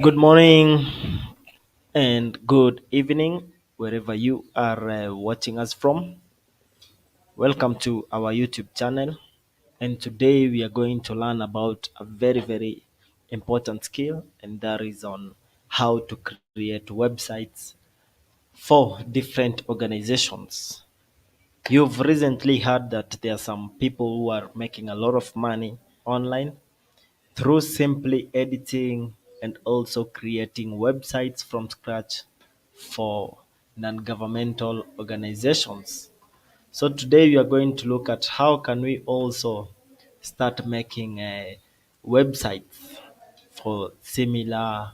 Good morning and good evening, wherever you are watching us from. Welcome to our YouTube channel. And today we are going to learn about a very important skill, and that is on how to create websites for different organizations. You've recently heard that there are some people who are making a lot of money online through simply editing and also creating websites from scratch for non-governmental organizations. So today we are going to look at how can we also start making websites for similar,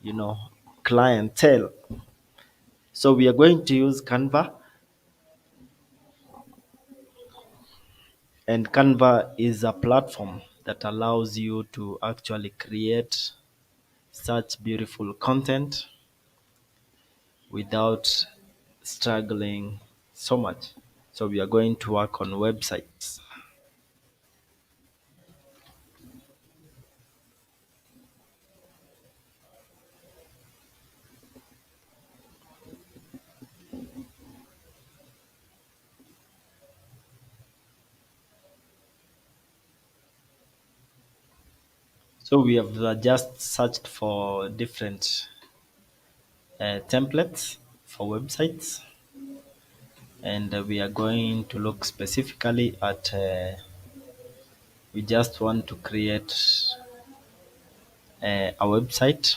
you know, clientele. So we are going to use Canva, and Canva is a platform that allows you to actually create such beautiful content without struggling so much. So we are going to work on websites. So we have just searched for different templates for websites, and we are going to look specifically at we just want to create a website.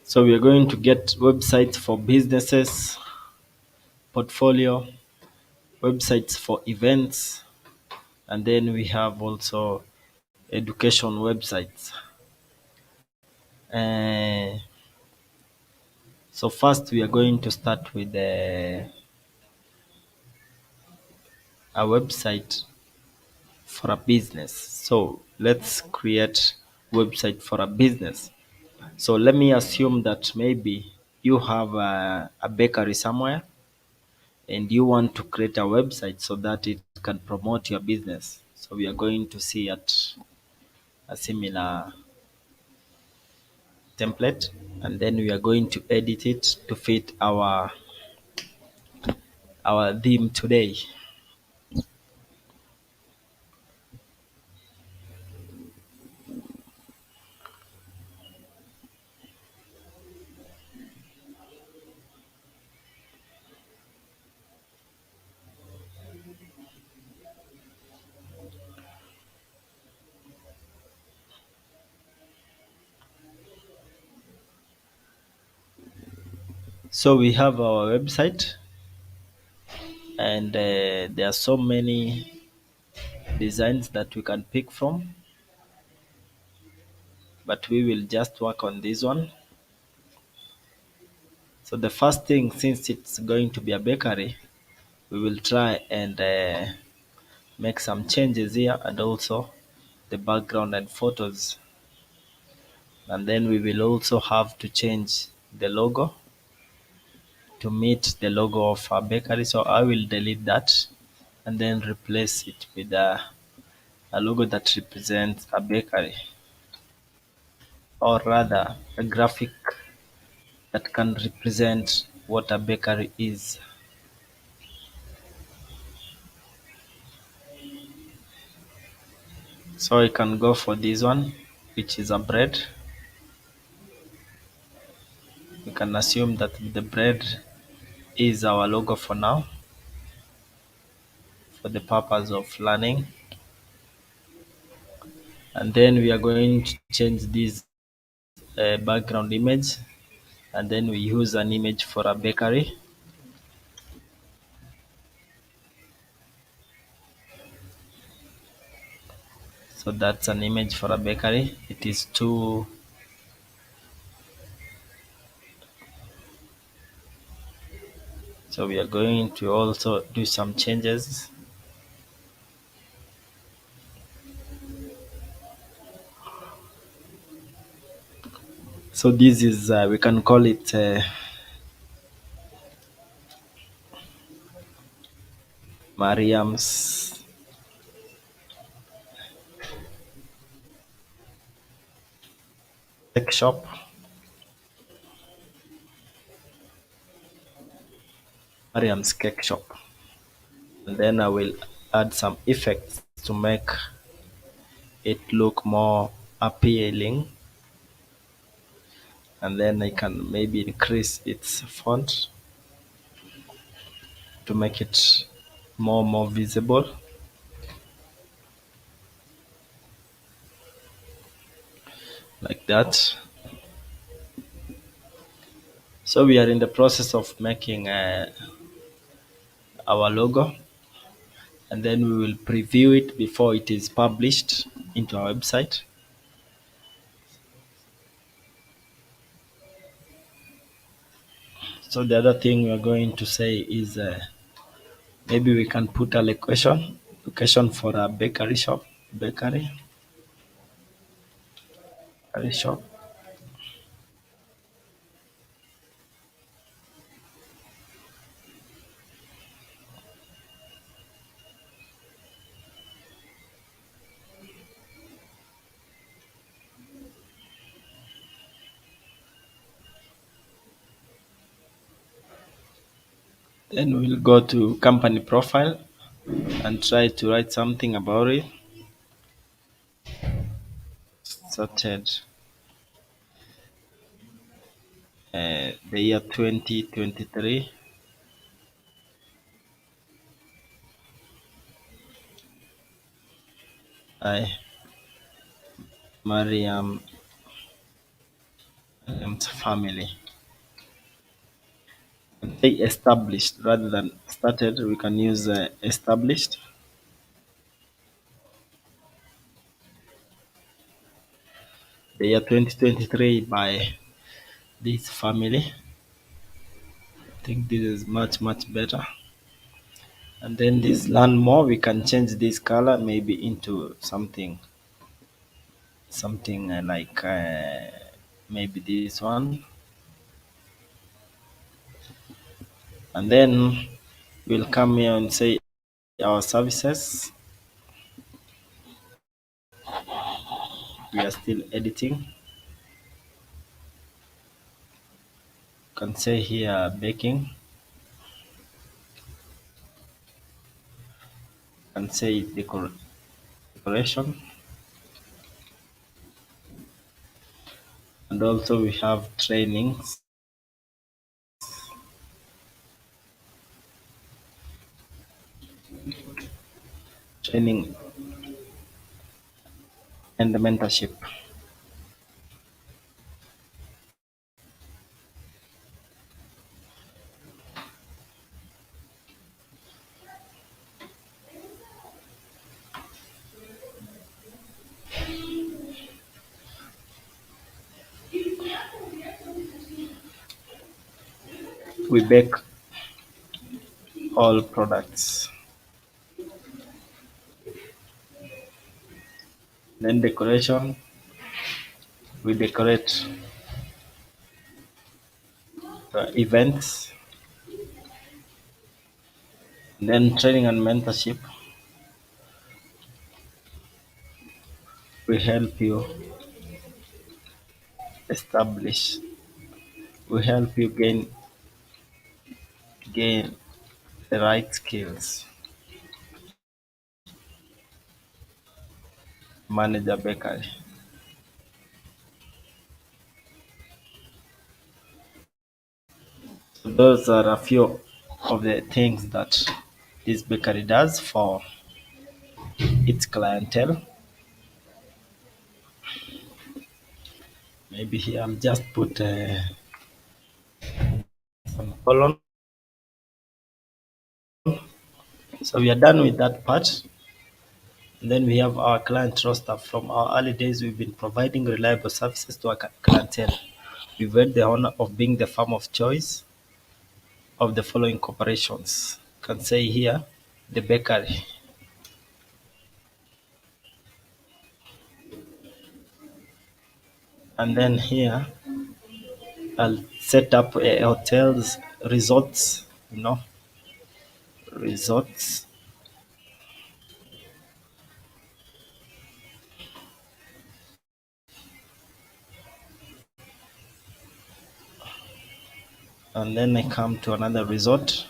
So we are going to get websites for businesses, portfolio, websites for events, and then we have also education websites. Uh, so first we are going to start with a website for a business. So let's create website for a business. So let me assume that maybe you have a bakery somewhere and you want to create a website so that it can promote your business. So we are going to see at a similar template, and then we are going to edit it to fit our theme today. So we have our website, and there are so many designs that we can pick from, but we will just work on this one. So the first thing, since it's going to be a bakery, we will try and make some changes here, and also the background and photos. And then we will also have to change the logo to meet the logo of our bakery. So I will delete that and then replace it with a logo that represents a bakery, or rather a graphic that can represent what a bakery is. So I can go for this one, which is a bread. We can assume that the bread is our logo for now, for the purpose of learning. And then we are going to change this background image, and then we use an image for a bakery. So that's an image for a bakery. It is too. So we are going to also do some changes. So this is we can call it Mariam's cake shop. Mariam's cake shop. And then I will add some effects to make it look more appealing. And then I can maybe increase its font to make it more visible like that. So we are in the process of making our logo, and then we will preview it before it is published into our website. So the other thing we are going to say is maybe we can put a location for a bakery shop. Then we'll go to company profile and try to write something about it. Started the year 2023. I Mariam and family. Say established rather than started. We can use established. The year 2023 by this family. I think this is much better. And then this learn more, we can change this color maybe into something like maybe this one. And then we'll come here and say our services. We are still editing. You can say here baking. You can say decoration. And also we have trainings. Training and the mentorship. We bake all products. Then decoration, we decorate the events. Then training and mentorship, we help you establish, we help you gain the right skills, manage a bakery. So those are a few of the things that this bakery does for its clientele. Maybe here I'll just put some colon. So we are done with that part. And then we have our client roster. From our early days, we've been providing reliable services to our clientele. We've had the honor of being the firm of choice of the following corporations. Can say here the bakery, and then here I'll set up hotels, resorts, resorts, and then I come to another resort.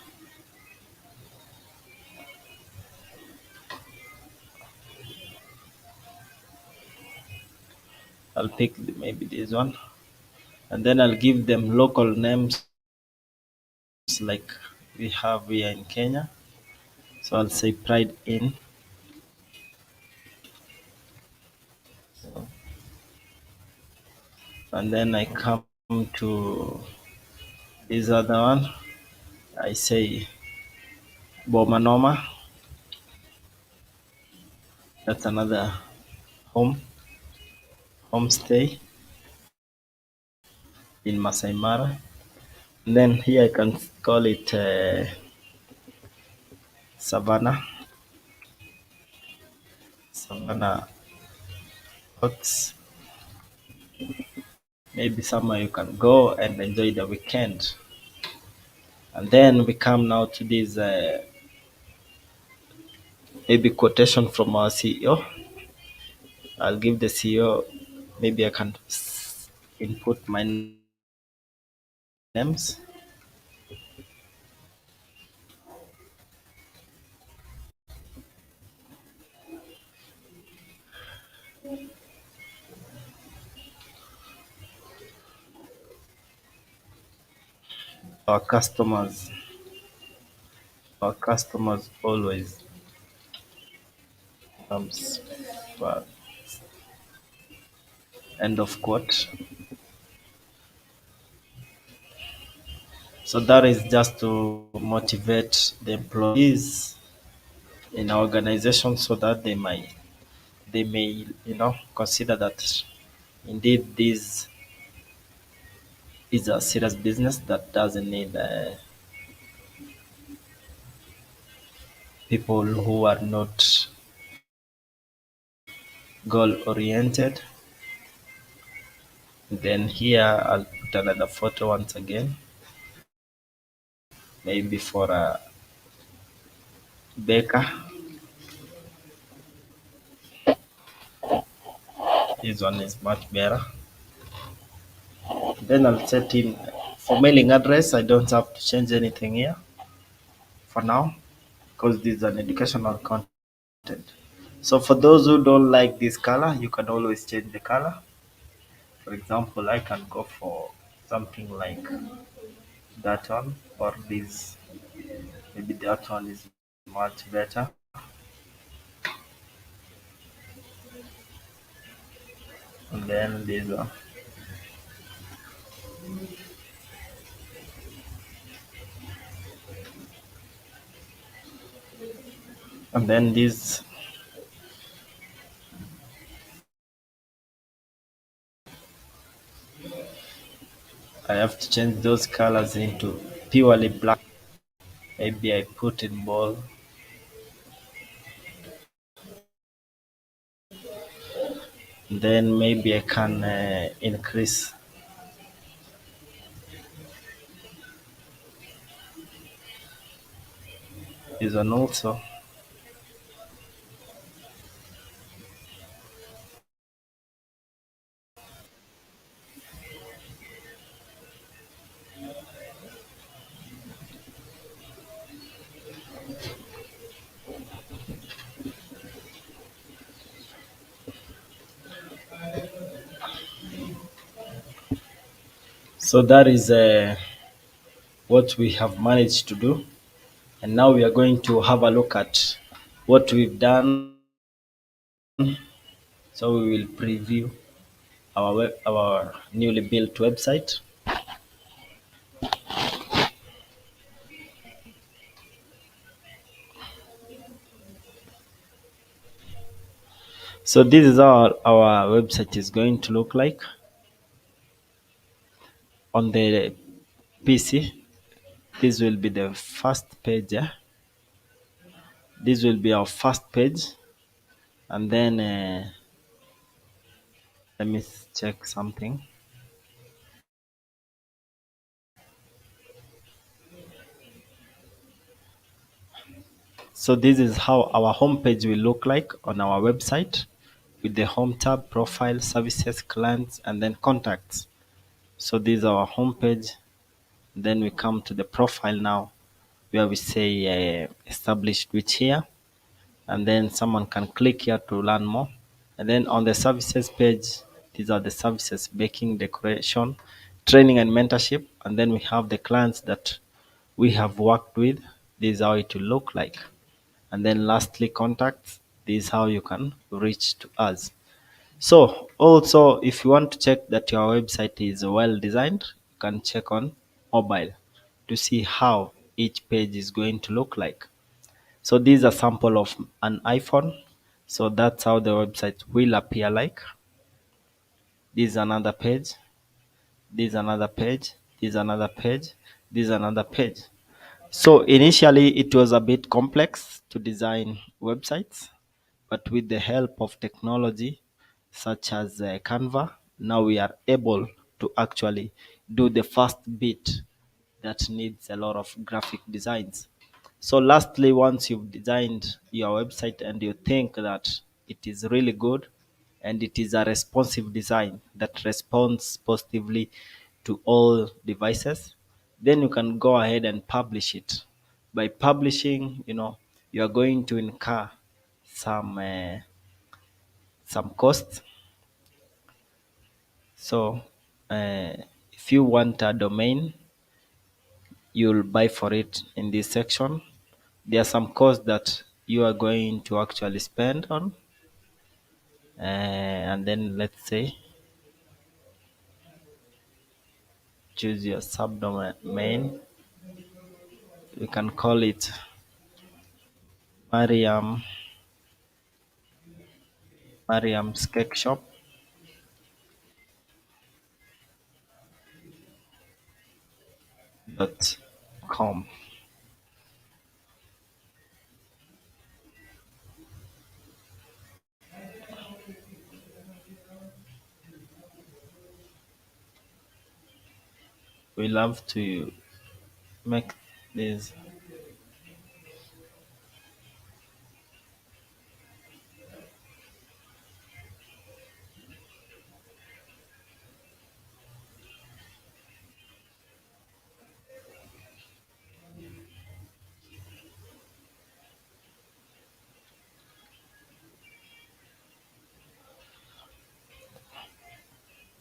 I'll pick maybe this one, and then I'll give them local names like we have here in Kenya. So I'll say Pride Inn, and then I come to this other one. I say Bomanoma. That's another home homestay in Masai Mara. And then here I can call it Savannah, Savannah Oaks. Maybe somewhere you can go and enjoy the weekend. And then we come now to this maybe quotation from our CEO. I'll give the CEO, maybe I can input my names. Our customers, our customers always comes first. End of quote. So that is just to motivate the employees in our organization so that they may consider that indeed this is a serious business that doesn't need people who are not goal oriented. Then here I'll put another photo once again, maybe for a baker. This one is much better. Then I'll set in for mailing address. I don't have to change anything here for now because this is an educational content. So for those who don't like this color, you can always change the color. For example, I can go for something like that one or this. Maybe that one is much better. And then this one. And then this, I have to change those colors into purely black. Maybe I put in bold. Then maybe I can increase this one also. So that is what we have managed to do. And now we are going to have a look at what we've done. So we will preview our newly built website. So this is how our website is going to look like on the PC. This will be the first page. Yeah? This will be our first page, and then let me check something. So this is how our homepage will look like on our website with the home tab, profile, services, clients, and then contacts. So this is our homepage. Then we come to the profile now where we say established which here, and then someone can click here to learn more. And then on the services page, these are the services: baking, decoration, training, and mentorship. And then we have the clients that we have worked with. This is how it will look like. And then lastly, contacts. This is how you can reach to us. So also, if you want to check that your website is well designed, you can check on mobile to see how each page is going to look like. So this is a sample of an iPhone. So that's how the website will appear like. This is another page. This is another page. This is another page. This is another page. So initially it was a bit complex to design websites, but with the help of technology such as Canva, now we are able to actually do the first bit that needs a lot of graphic designs. So lastly, once you've designed your website and you think that it is really good and it is a responsive design that responds positively to all devices, then you can go ahead and publish it. By publishing, you are going to incur some costs. So uh, if you want a domain, you'll buy for it in this section. There are some costs that you are going to actually spend on, and then let's say choose your subdomain. We can call it Mariam's Cake Shop.com. We love to make this.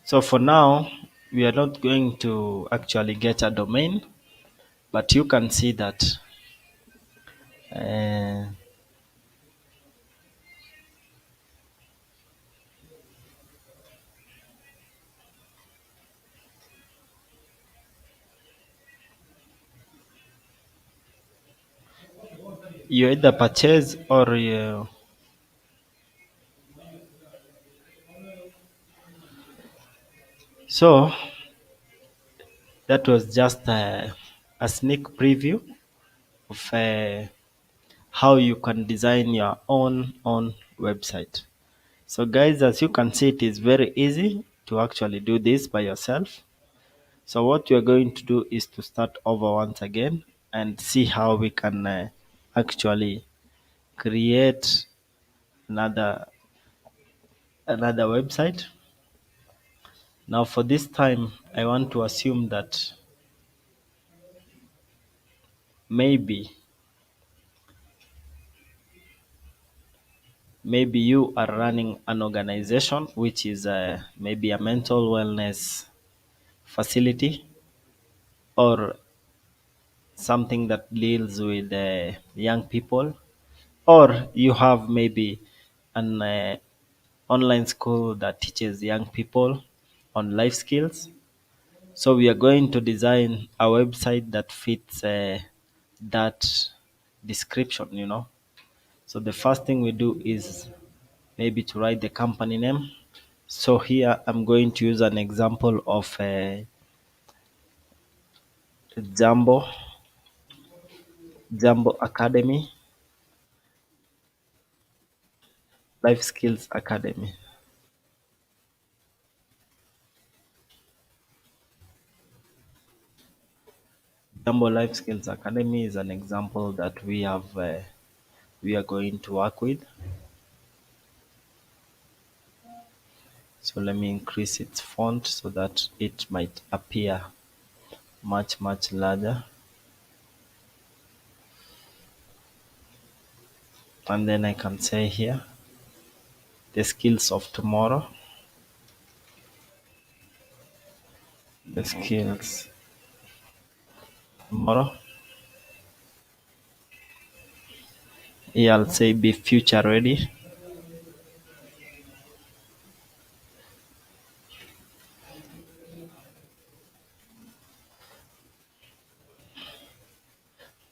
So for now, we are not going to actually get a domain, but you can see that uh, you either purchase or you. So that was just a sneak preview of how you can design your own website. So guys, as you can see, it is very easy to actually do this by yourself. So what you're going to do is to start over once again and see how we can actually create another another website. Now for this time, I want to assume that maybe maybe you are running an organization which is maybe a mental wellness facility or something that deals with young people, or you have maybe an online school that teaches young people on life skills. So we are going to design a website that fits that description. So the first thing we do is maybe to write the company name. So here I'm going to use an example of Jambo Jambo Academy, Life Skills Academy. Jambo Life Skills Academy is an example that we have we are going to work with. So let me increase its font so that it might appear much larger. And then I can say here, the skills of tomorrow. The skills tomorrow. Here I'll say be future ready.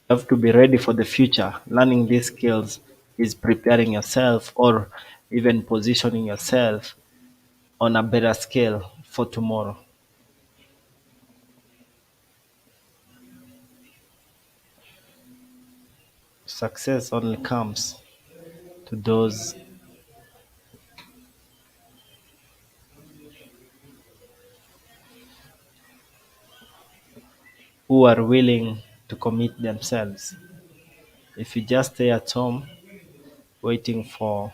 You have to be ready for the future. Learning these skills is preparing yourself or even positioning yourself on a better scale for tomorrow. Success only comes to those who are willing to commit themselves. If you just stay at home waiting for,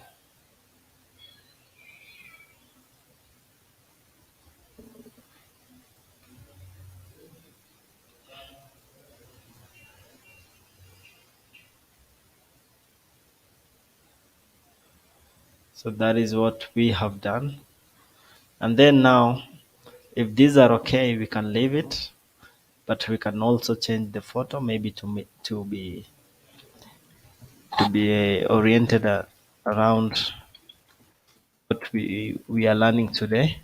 so that is what we have done. And then now, if these are okay, we can leave it, but we can also change the photo maybe to be oriented around what we are learning today.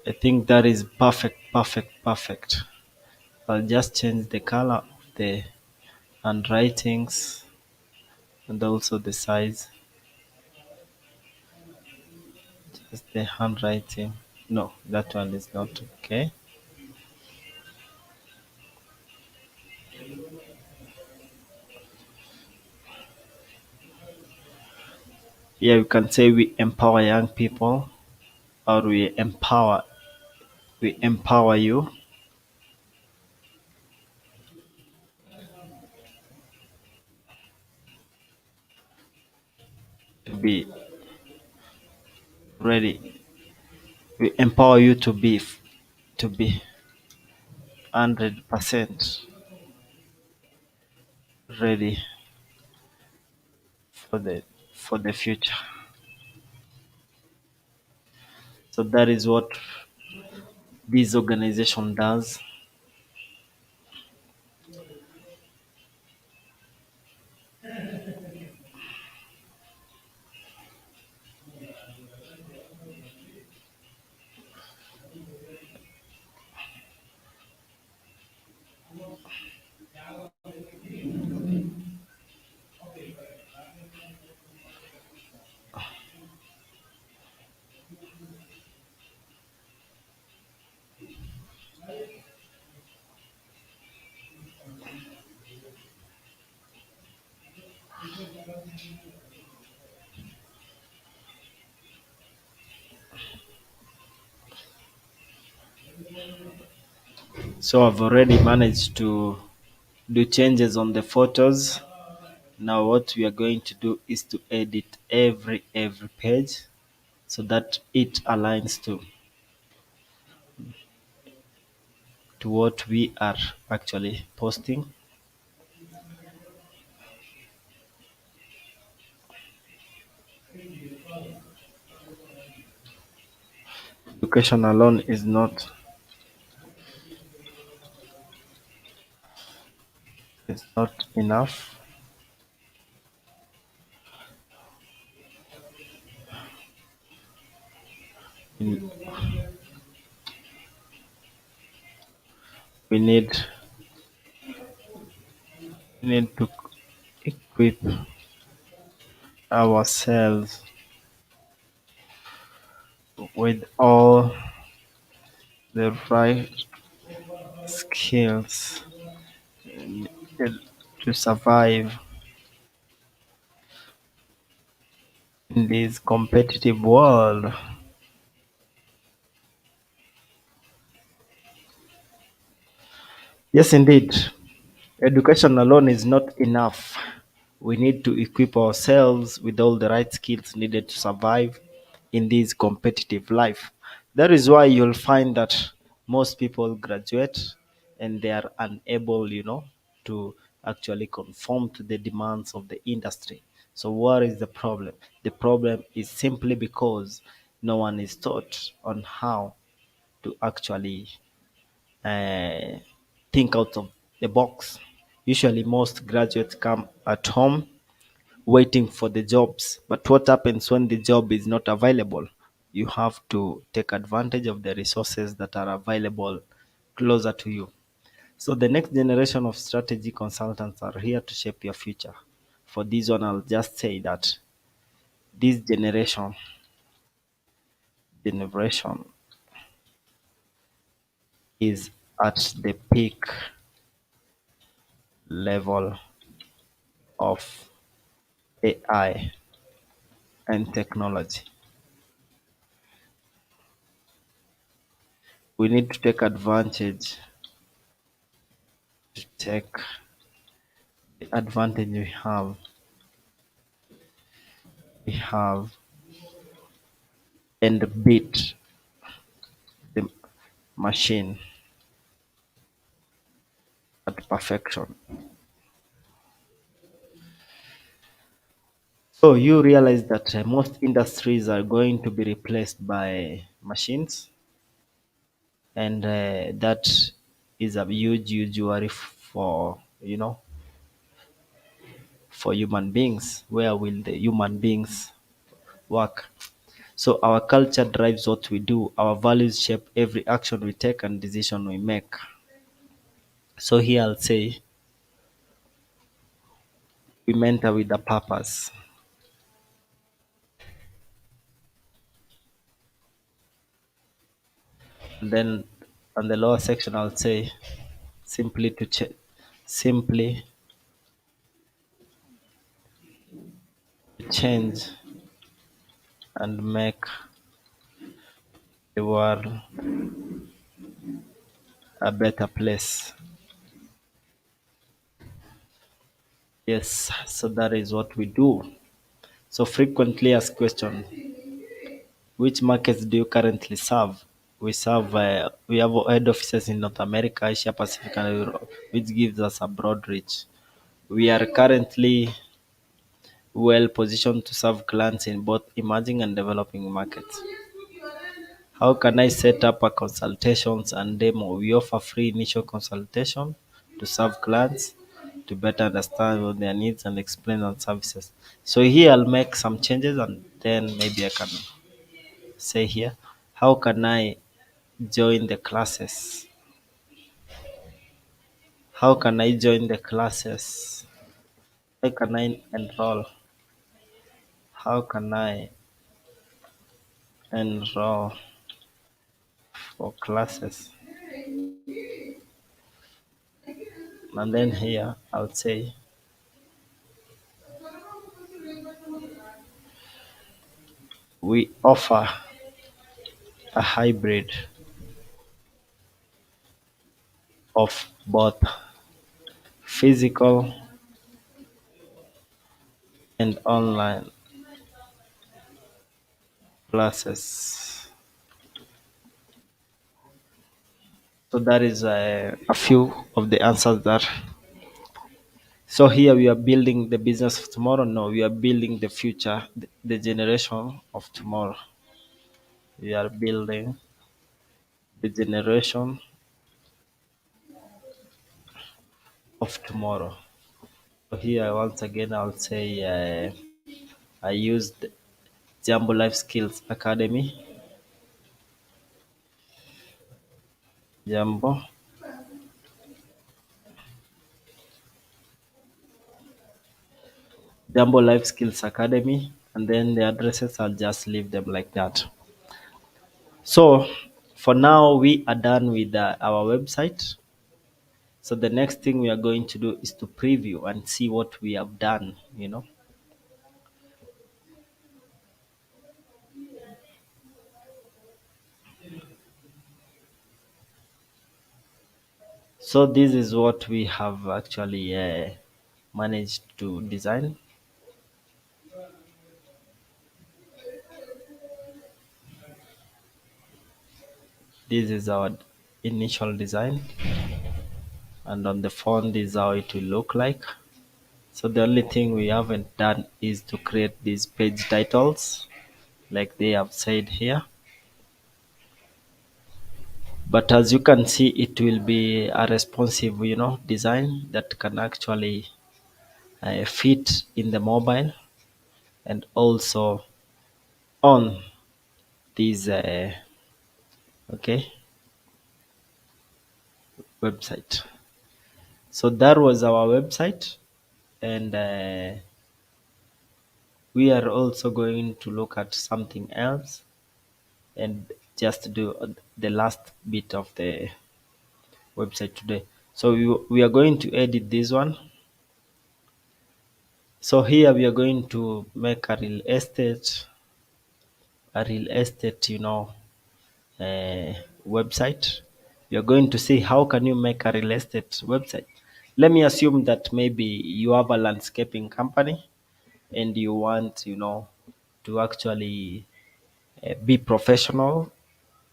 I think that is perfect. I'll just change the color of the handwritings and also the size. Just the handwriting. No, that one is not okay. Yeah, you can say we empower young people or we empower you to be ready. We empower you to be 100% ready for the future. So that is what this organization does. So I've already managed to do changes on the photos. Now what we are going to do is to edit every page so that it aligns to what we are actually posting. Education alone is not enough. We we need we need to equip ourselves with all the right skills needed to survive in this competitive world. Yes, indeed. Education alone is not enough. We need to equip ourselves with all the right skills needed to survive in this competitive life. That is why you'll find that most people graduate and they are unable, to actually conform to the demands of the industry. So, what is the problem? The problem is simply because no one is taught on how to actually uh, think out of the box. Usually, most graduates come at home waiting for the jobs. But what happens when the job is not available? You have to take advantage of the resources that are available closer to you. So, the next generation of strategy consultants are here to shape your future. For this one, I'll just say that this generation is at the peak level of AI and technology. We need to take advantage to take the advantage we have and beat the machine at perfection. So you realize that most industries are going to be replaced by machines, and that is a huge worry for for human beings. Where will the human beings work? So our culture drives what we do. Our values shape every action we take and decision we make. So here I'll say we mentor with a purpose. And then on the lower section I'll say simply to simply change and make the world a better place. Yes, so that is what we do. So frequently asked question: which markets do you currently serve? We have head offices in North America, Asia Pacific, and Europe, which gives us a broad reach. We are currently well positioned to serve clients in both emerging and developing markets. How can I set up a consultations and demo? We offer free initial consultation to serve clients to better understand what their needs and explain our services. So here I'll make some changes and then maybe I can say here, how can I join the classes? How can I join the classes? How can I enroll? How can I enroll for classes? And then here I'll say we offer a hybrid of both physical and online classes. So that is a few of the answers there. So here we are building the business of tomorrow. No, we are building the future, the generation of tomorrow. We are building the generation of tomorrow. So here once again I'll say I used Jambo Life Skills Academy. Jambo Jambo Life Skills Academy, and then the addresses, I'll just leave them like that. So for now, we are done with our website. So the next thing we are going to do is to preview and see what we have done. So this is what we have actually managed to design. This is our initial design, and on the phone, this is how it will look like. So the only thing we haven't done is to create these page titles like they have said here. But as you can see, it will be a responsive, design that can actually fit in the mobile and also on this okay website. So that was our website, and we are also going to look at something else and just do the last bit of the website today. So we are going to edit this one. So here we are going to make a real estate uh, website. You're going to see how can you make a real estate website. Let me assume that maybe you have a landscaping company and you want to actually be professional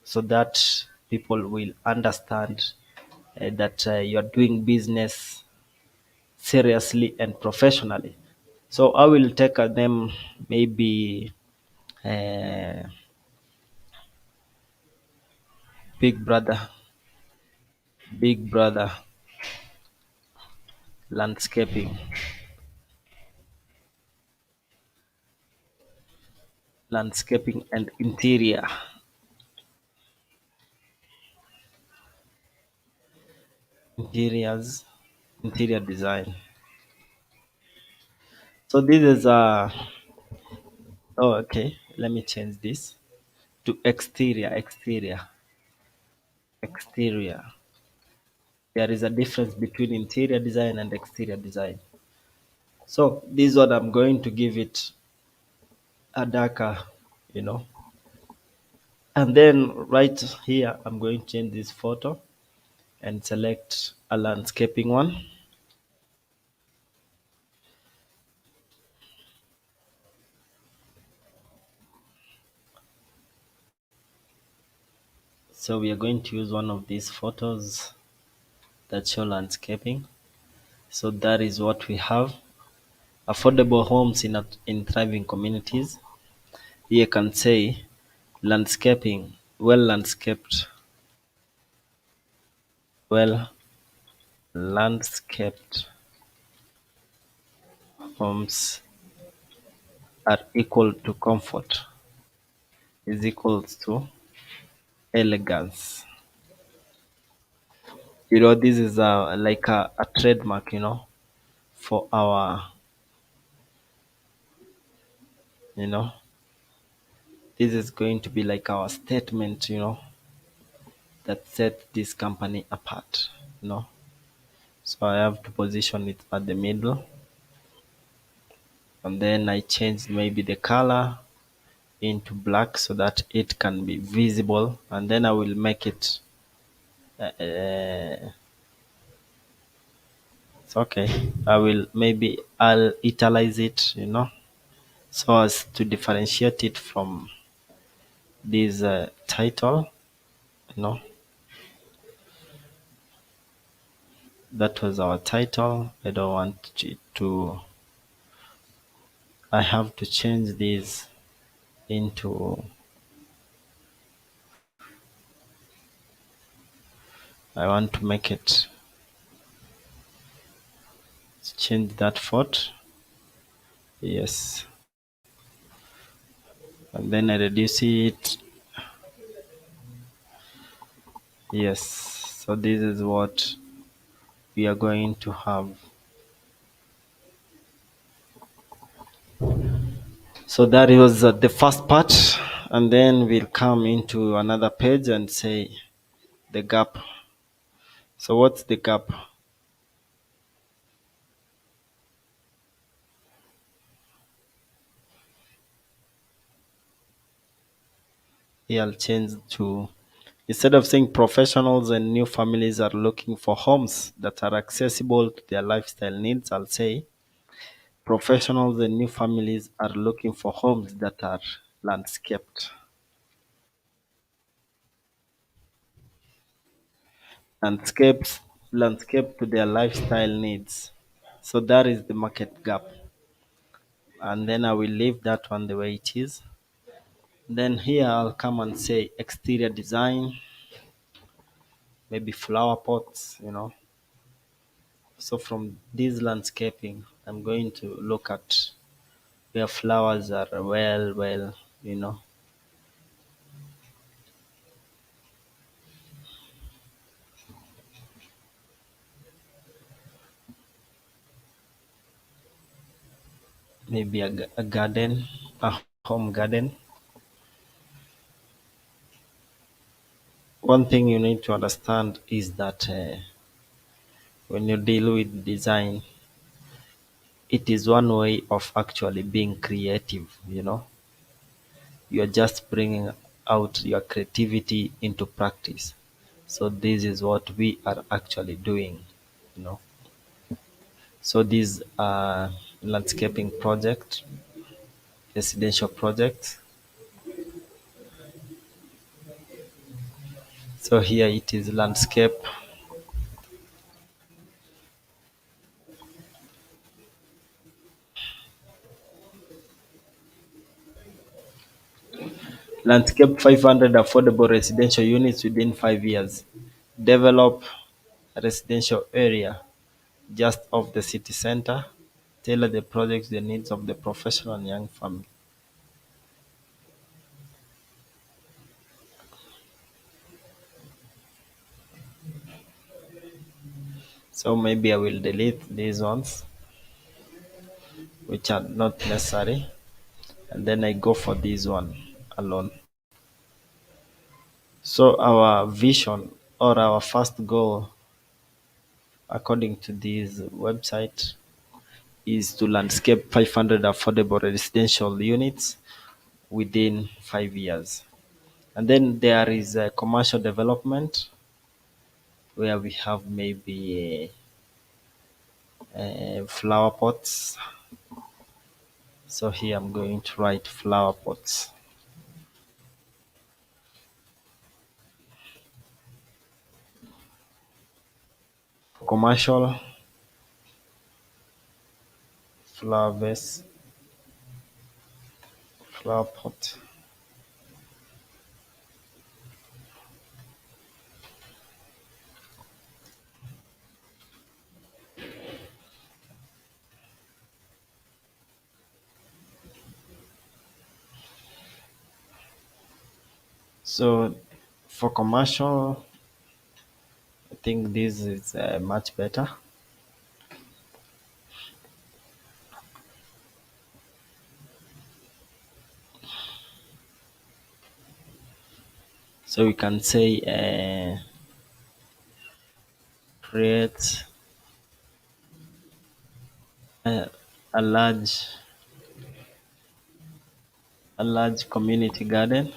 so that people will understand that you're doing business seriously and professionally. So I will take a name, maybe uh, big brother big brother landscaping and interiors interior design. So this is okay, let me change this to exterior. There is a difference between interior design and exterior design. So this one, I'm going to give it a darker, you know and then right here I'm going to change this photo and select a landscaping one. So we are going to use one of these photos that show landscaping. So that is what we have: affordable homes in thriving communities. Here can say landscaping, well landscaped homes are equal to comfort, is equals to elegance. This is like a trademark, for our, you know, this is going to be like our statement, that set this company apart, you know. So I have to position it at the middle, and then I change maybe the color into black so that it can be visible, and then I will make it it's okay. I'll italize it, so as to differentiate it from this title. you know that was our title. I don't want it to I have to change this into, I want to make it, change that font. Yes, and then I reduce it. Yes, so this is what we are going to have. So that was the first part, and then we'll come into another page and say the gap. So what's the gap? Here I'll change to, instead of saying professionals and new families are looking for homes that are accessible to their lifestyle needs, I'll say professionals and new families are looking for homes that are landscaped. Landscapes landscape to their lifestyle needs. So that is the market gap. And then I will leave that one the way it is. Then here I'll come and say exterior design, maybe flower pots. So from this landscaping, I'm going to look at where flowers are well, maybe a garden, a home garden. One thing you need to understand is that when you deal with design, it is one way of actually being creative. You're just bringing out your creativity into practice. So this is what we are actually doing. So these are landscaping project, residential projects. So here it is landscape. Landscape 500 affordable residential units within 5 years. Develop a residential area just off the city center. Tailor the project to the needs of the professional and young family. So maybe I will delete these ones which are not necessary, and then I go for this one alone. So our vision or our first goal, according to this website, is to landscape 500 affordable residential units within 5 years. And then there is a commercial development where we have maybe flower pots. So here I'm going to write flower pots. Commercial flower vase, flower pot. So for commercial, I think this is much better. So we can say create a large community garden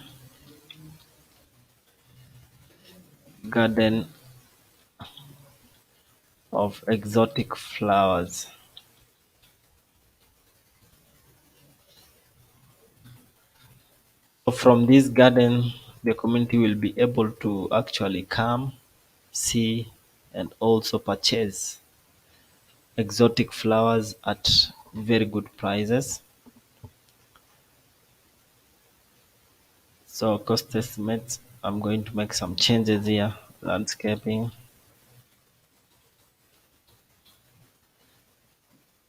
of exotic flowers. So from this garden, the community will be able to actually come, see, and also purchase exotic flowers at very good prices. So cost estimates, I'm going to make some changes here. Landscaping,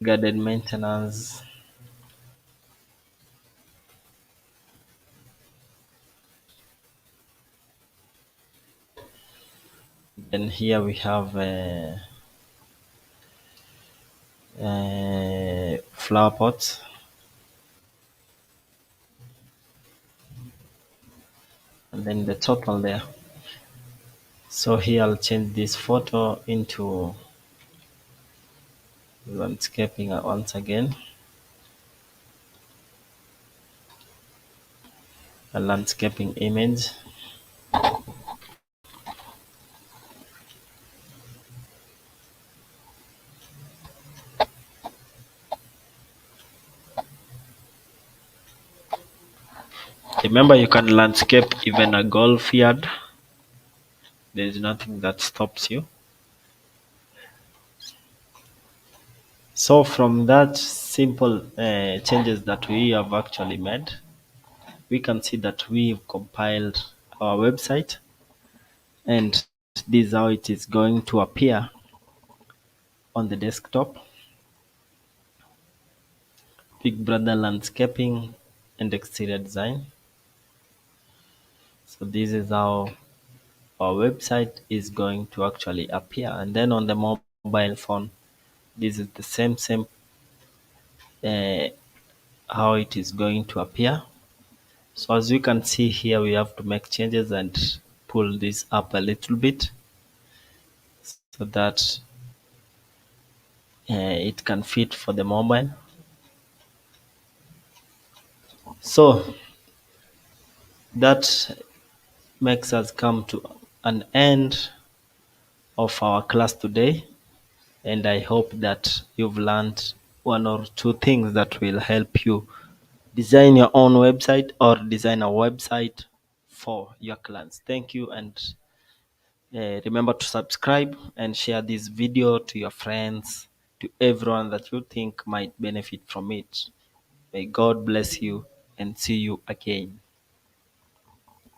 garden maintenance, then here we have flower pots. and then the total there. So here I'll change this photo into landscaping once again, a landscaping image. Remember, you can landscape even a golf yard. There's nothing that stops you. So from that simple changes that we have actually made, we can see that we've compiled our website, and this is how it is going to appear on the desktop. Big Brother landscaping and exterior design. So this is how our website is going to actually appear, and then on the mobile phone, this is the same uh, how it is going to appear. So as you can see here, we have to make changes and pull this up a little bit so that it can fit for the mobile. So that makes us come to an end of our class today, and I hope that you've learned one or two things that will help you design your own website or design a website for your clients. Thank you, and remember to subscribe and share this video to your friends, to everyone that you think might benefit from it. May God bless you, and see you again.